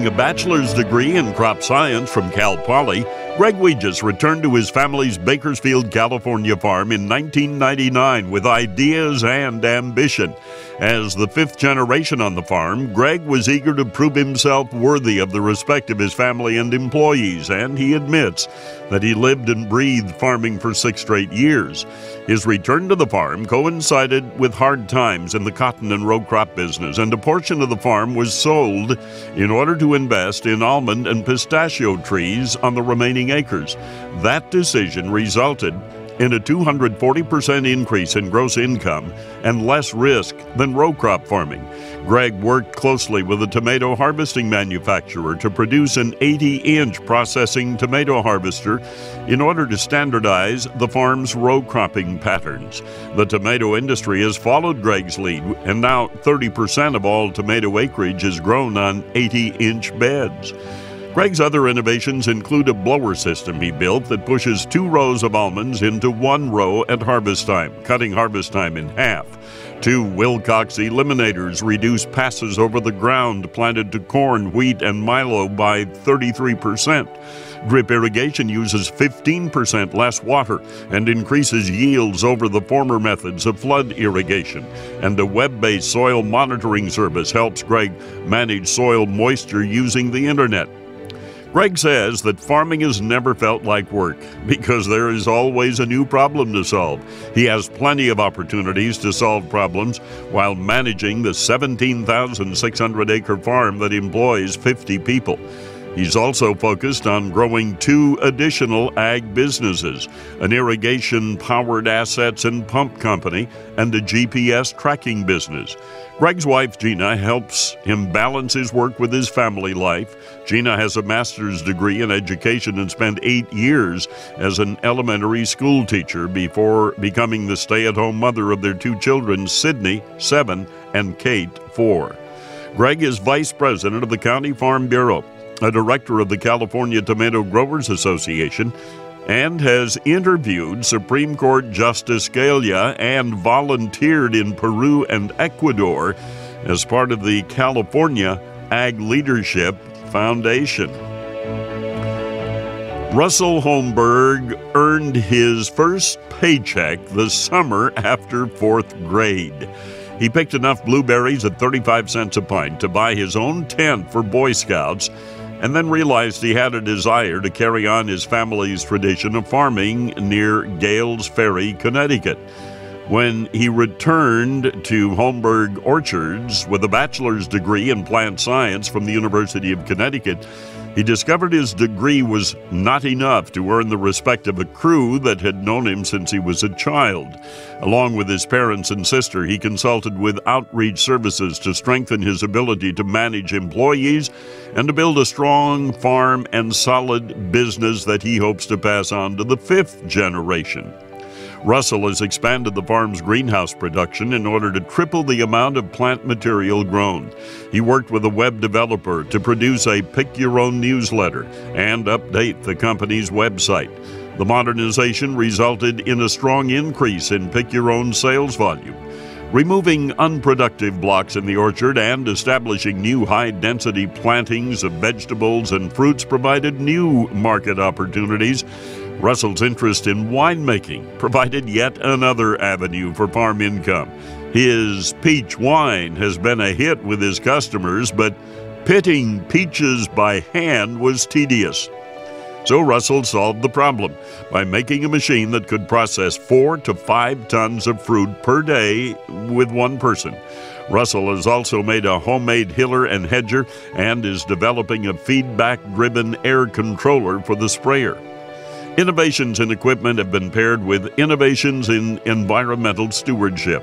Earning a bachelor's degree in crop science from Cal Poly, Greg Weegis returned to his family's Bakersfield, California farm in 1999 with ideas and ambition. As the fifth generation on the farm, Greg was eager to prove himself worthy of the respect of his family and employees, and he admits that he lived and breathed farming for 6 straight years. His return to the farm coincided with hard times in the cotton and row crop business, and a portion of the farm was sold in order to invest in almond and pistachio trees on the remaining acres. That decision resulted in a 240% increase in gross income and less risk than row crop farming. Greg worked closely with a tomato harvesting manufacturer to produce an 80-inch processing tomato harvester in order to standardize the farm's row cropping patterns. The tomato industry has followed Greg's lead, and now 30% of all tomato acreage is grown on 80-inch beds. Greg's other innovations include a blower system he built that pushes 2 rows of almonds into 1 row at harvest time, cutting harvest time in half. 2 Wilcox eliminators reduce passes over the ground planted to corn, wheat, and milo by 33%. Drip irrigation uses 15% less water and increases yields over the former methods of flood irrigation. And a web-based soil monitoring service helps Greg manage soil moisture using the internet. Greg says that farming has never felt like work because there is always a new problem to solve. He has plenty of opportunities to solve problems while managing the 17,600-acre farm that employs 50 people. He's also focused on growing 2 additional ag businesses, an irrigation-powered assets and pump company and a GPS tracking business. Greg's wife, Gina, helps him balance his work with his family life. Gina has a master's degree in education and spent 8 years as an elementary school teacher before becoming the stay-at-home mother of their 2 children, Sydney, 7, and Kate, 4. Greg is vice president of the County Farm Bureau, a director of the California Tomato Growers Association, and has interviewed Supreme Court Justice Scalia and volunteered in Peru and Ecuador as part of the California Ag Leadership Foundation. Russell Holmberg earned his first paycheck the summer after 4th grade. He picked enough blueberries at 35 cents a pint to buy his own tent for Boy Scouts, and then realized he had a desire to carry on his family's tradition of farming near Gales Ferry, Connecticut. When he returned to Holmberg Orchards with a bachelor's degree in plant science from the University of Connecticut, he discovered his degree was not enough to earn the respect of a crew that had known him since he was a child. Along with his parents and sister, he consulted with outreach services to strengthen his ability to manage employees and to build a strong farm and solid business that he hopes to pass on to the 5th generation. Russell has expanded the farm's greenhouse production in order to triple the amount of plant material grown. He worked with a web developer to produce a pick-your-own newsletter and update the company's website. The modernization resulted in a strong increase in pick-your-own sales volume. Removing unproductive blocks in the orchard and establishing new high-density plantings of vegetables and fruits provided new market opportunities. Russell's interest in winemaking provided yet another avenue for farm income. His peach wine has been a hit with his customers, but pitting peaches by hand was tedious. So Russell solved the problem by making a machine that could process 4 to 5 tons of fruit per day with one person. Russell has also made a homemade hiller and hedger and is developing a feedback-driven air controller for the sprayer. Innovations in equipment have been paired with innovations in environmental stewardship.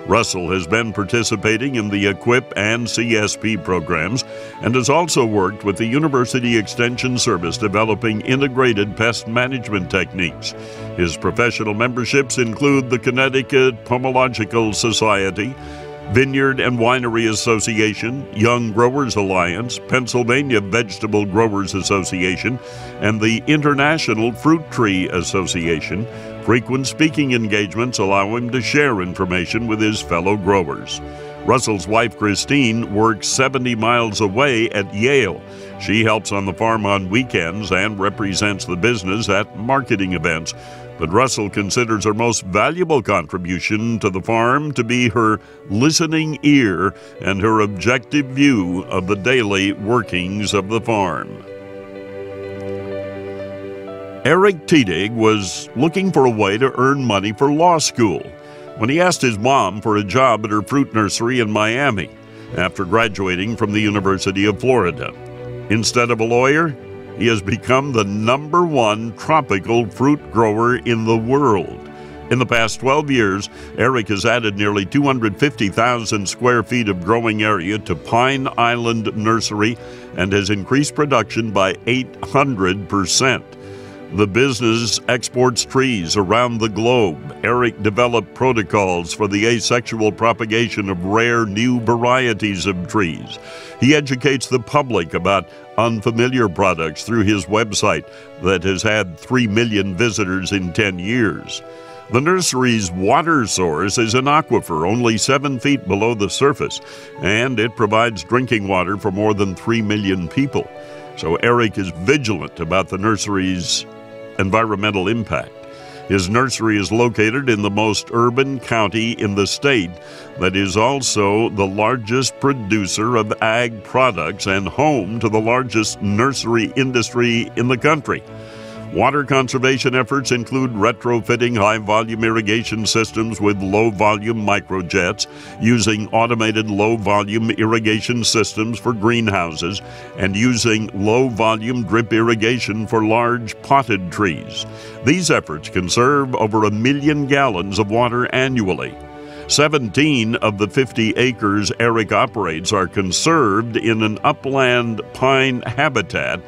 Russell has been participating in the EQIP and CSP programs and has also worked with the University Extension Service developing integrated pest management techniques. His professional memberships include the Connecticut Pomological Society, Vineyard and Winery Association, Young Growers Alliance, Pennsylvania Vegetable Growers Association, and the International Fruit Tree Association. Frequent speaking engagements allow him to share information with his fellow growers. Russell's wife, Christine, works 70 miles away at Yale. She helps on the farm on weekends and represents the business at marketing events. But Russell considers her most valuable contribution to the farm to be her listening ear and her objective view of the daily workings of the farm. Eric Tiedig was looking for a way to earn money for law school when he asked his mom for a job at her fruit nursery in Miami after graduating from the University of Florida. Instead of a lawyer, he has become the #1 tropical fruit grower in the world. In the past 12 years, Eric has added nearly 250,000 square feet of growing area to Pine Island Nursery and has increased production by 800%. The business exports trees around the globe. Eric developed protocols for the asexual propagation of rare new varieties of trees. He educates the public about unfamiliar products through his website that has had 3 million visitors in 10 years. The nursery's water source is an aquifer only 7 feet below the surface, and it provides drinking water for more than 3 million people. So Eric is vigilant about the nursery's environmental impact. His nursery is located in the most urban county in the state that is also the largest producer of ag products and home to the largest nursery industry in the country. Water conservation efforts include retrofitting high-volume irrigation systems with low-volume microjets, using automated low-volume irrigation systems for greenhouses, and using low-volume drip irrigation for large potted trees. These efforts conserve over 1 million gallons of water annually. 17 of the 50 acres Eric operates are conserved in an upland pine habitat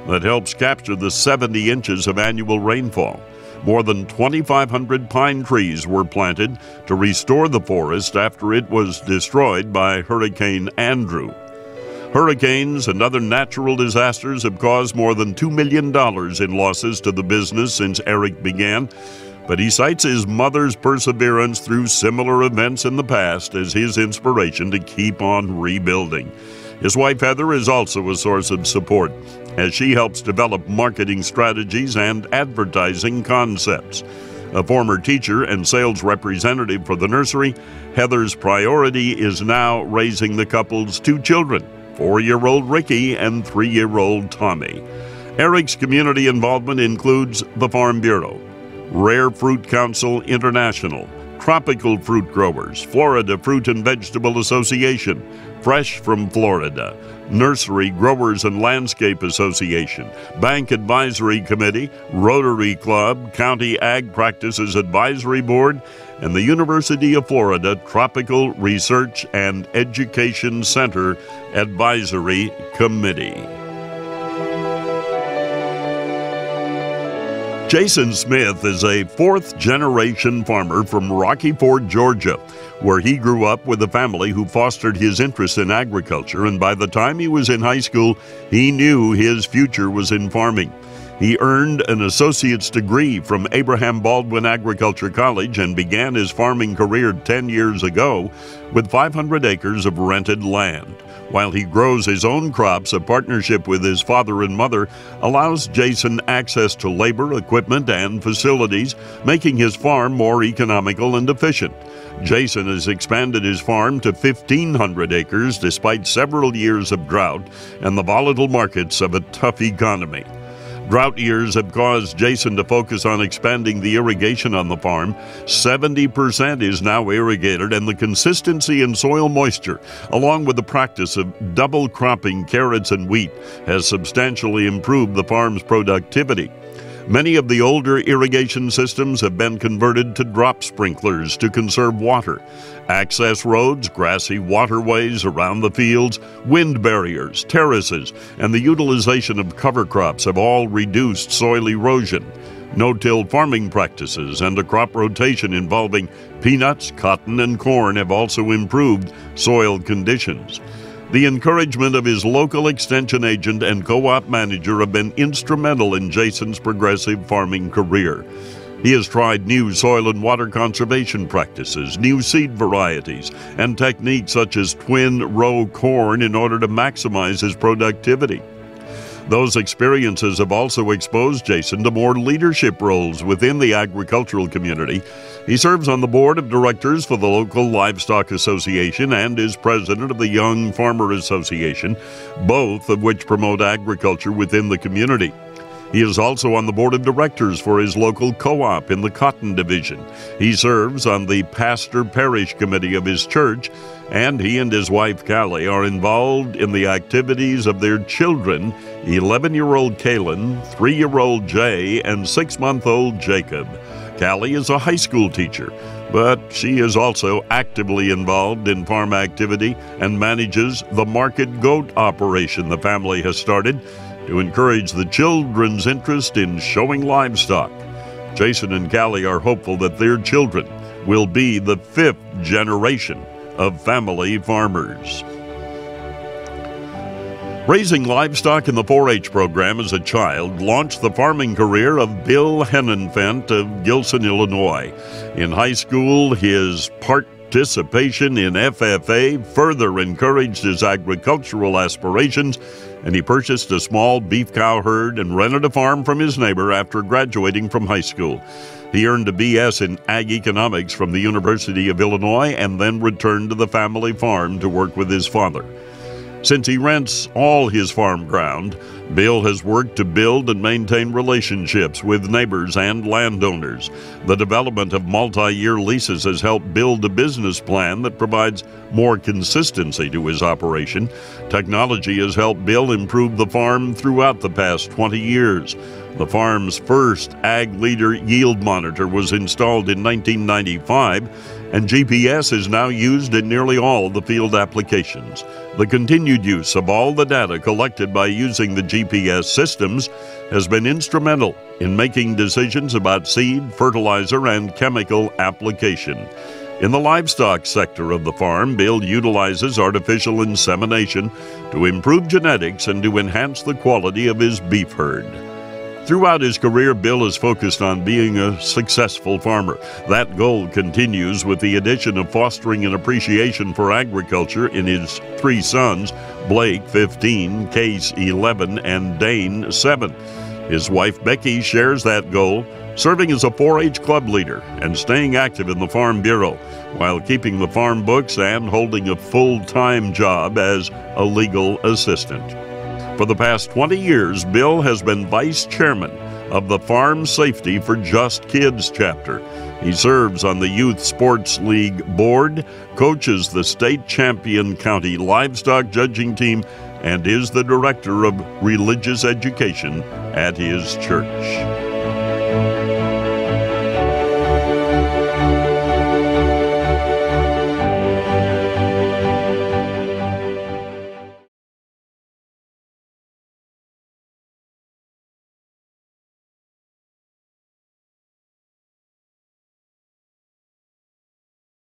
that helps capture the 70 inches of annual rainfall. More than 2,500 pine trees were planted to restore the forest after it was destroyed by Hurricane Andrew. Hurricanes and other natural disasters have caused more than $2 million in losses to the business since Eric began, but he cites his mother's perseverance through similar events in the past as his inspiration to keep on rebuilding. His wife Heather is also a source of support as she helps develop marketing strategies and advertising concepts. A former teacher and sales representative for the nursery, Heather's priority is now raising the couple's 2 children, 4-year-old Ricky and 3-year-old Tommy. Eric's community involvement includes the Farm Bureau, Rare Fruit Council International, Tropical Fruit Growers, Florida Fruit and Vegetable Association, Fresh from Florida, Nursery Growers and Landscape Association, Bank Advisory Committee, Rotary Club, County Ag Practices Advisory Board, and the University of Florida Tropical Research and Education Center Advisory Committee. Jason Smith is a 4th-generation farmer from Rocky Ford, Georgia, where he grew up with a family who fostered his interest in agriculture, and by the time he was in high school, he knew his future was in farming. He earned an associate's degree from Abraham Baldwin Agriculture College and began his farming career 10 years ago with 500 acres of rented land. While he grows his own crops, a partnership with his father and mother allows Jason access to labor, equipment, and facilities, making his farm more economical and efficient. Jason has expanded his farm to 1,500 acres despite several years of drought and the volatile markets of a tough economy. Drought years have caused Jason to focus on expanding the irrigation on the farm. 70% is now irrigated, and the consistency in soil moisture, along with the practice of double cropping carrots and wheat, has substantially improved the farm's productivity. Many of the older irrigation systems have been converted to drop sprinklers to conserve water. Access roads, grassy waterways around the fields, wind barriers, terraces, and the utilization of cover crops have all reduced soil erosion. No-till farming practices and a crop rotation involving peanuts, cotton, and corn have also improved soil conditions. The encouragement of his local extension agent and co-op manager have been instrumental in Jason's progressive farming career. He has tried new soil and water conservation practices, new seed varieties, and techniques such as twin-row corn in order to maximize his productivity. Those experiences have also exposed Jason to more leadership roles within the agricultural community. He serves on the board of directors for the local Livestock Association and is president of the Young Farmer Association, both of which promote agriculture within the community. He is also on the board of directors for his local co-op in the Cotton Division. He serves on the Pastor Parish Committee of his church, and he and his wife Callie are involved in the activities of their children, 11-year-old Kaylin, 3-year-old Jay, and 6-month-old Jacob. Callie is a high school teacher, but she is also actively involved in farm activity and manages the market goat operation the family has started to encourage the children's interest in showing livestock. Jason and Callie are hopeful that their children will be the 5th generation of family farmers. Raising livestock in the 4-H program as a child launched the farming career of Bill Fendt of Gilson, Illinois. In high school, his participation in FFA further encouraged his agricultural aspirations, and he purchased a small beef cow herd and rented a farm from his neighbor after graduating from high school. He earned a B.S. in Ag Economics from the University of Illinois and then returned to the family farm to work with his father. Since he rents all his farm ground, Bill has worked to build and maintain relationships with neighbors and landowners. The development of multi-year leases has helped build a business plan that provides more consistency to his operation. Technology has helped Bill improve the farm throughout the past 20 years. The farm's first Ag Leader yield monitor was installed in 1995, and GPS is now used in nearly all the field applications. The continued use of all the data collected by using the GPS systems has been instrumental in making decisions about seed, fertilizer, and chemical application. In the livestock sector of the farm, Bill utilizes artificial insemination to improve genetics and to enhance the quality of his beef herd. Throughout his career, Bill is focused on being a successful farmer. That goal continues with the addition of fostering an appreciation for agriculture in his 3 sons, Blake, 15, Case, 11, and Dane, 7. His wife, Becky, shares that goal, serving as a 4-H club leader and staying active in the Farm Bureau while keeping the farm books and holding a full-time job as a legal assistant. For the past 20 years, Bill has been vice chairman of the Farm Safety for Just Kids chapter. He serves on the Youth Sports League board, coaches the state champion county livestock judging team, and is the director of religious education at his church.